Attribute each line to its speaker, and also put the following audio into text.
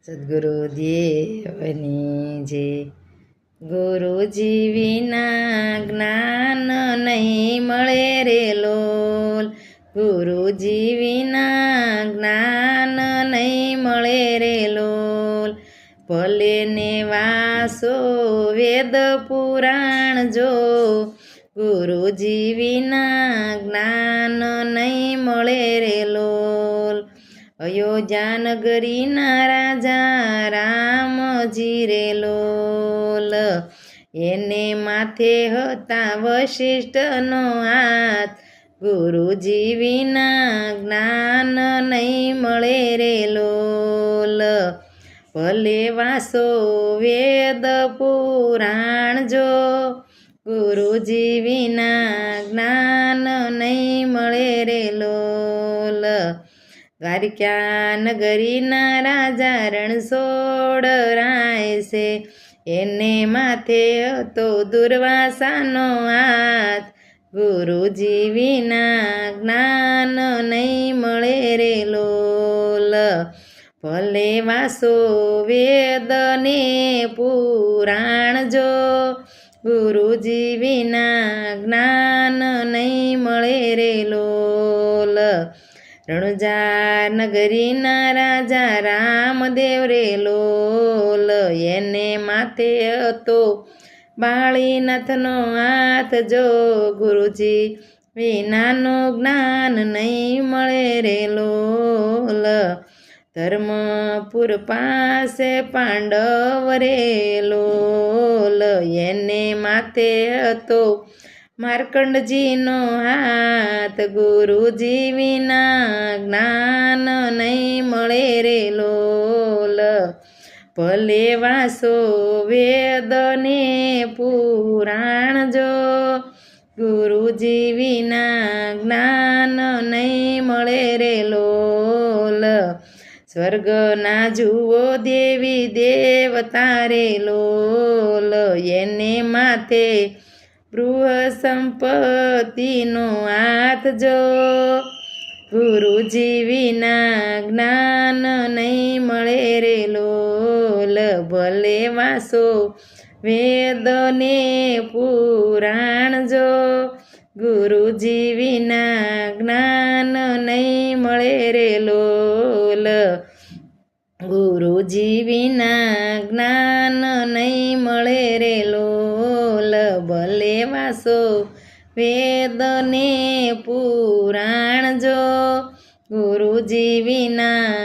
Speaker 1: સદ્ગુરુદેવની જે ગુરુજી વિના જ્ઞાન નહીં મળે રે લોલ. ગુરુજી વિના જ્ઞાન નહીં મળે રે લોલ. ભલે ને વાસો વેદ પુરાણ જો, ગુરુજી વિના જ્ઞાન નહીં મળે રે લોલ. અયોધ્યા નગરીના રાજા રામજી રે લોલ. એને માથે હતા વશિષ્ઠનો હાથ, ગુરુજી વિના જ્ઞાન નહીં મળે રે લોલ. ભલે વાસો વેદ પુરાણ જો, ગુરુજી વિના જ્ઞાન નહીં મળે રે લોલ. દ્વારિકા નગરીના રાજા રણછોડ રાય છે, એને માથે હતો દુર્વાસાનો હાથ, ગુરુજી વિના જ્ઞાન નહીં મળે રે લોલ. ભલે વાસો વેદ ને પુરાણ જો, ગુરુજી વિના જ્ઞાન નહીં મળે રે લોલ. રણુજા નગરીના રાજા રામદેવ રે લોલ. એને માથે હતો બાળીનાથનો હાથ જો, ગુરુજી વિનાનું જ્ઞાન નહીં મળે રે લોલ. ધર્મપુર પાસે પાંડવ રે લોલ. એને માથે હતો માર્કંડજીનો હાથ, ગુરુજી વિના જ્ઞાન નહીં મળે રે લોલ. ભલે વાસો વેદ ને પુરાણ જો, ગુરુજી વિના જ્ઞાન નહીં મળે રે લોલ. સ્વર્ગના જુઓ દેવી દેવતા રે લોલ. એને માથે ગૃહ સંપત્તિનો હાથ જો, ગુરુજી વિના જ્ઞાન નહીં મળે રે લોલ. ભલે વાસો વેદ ને પુરાણ જો, ગુરુજી વિના જ્ઞાન નહીં મળે રે લોલ. ગુરુજી વિના જ્ઞાન નહીં મળે રે લોલ. ભલે વાસો વેદ ને પુરાણ જો, ગુરુજી વિના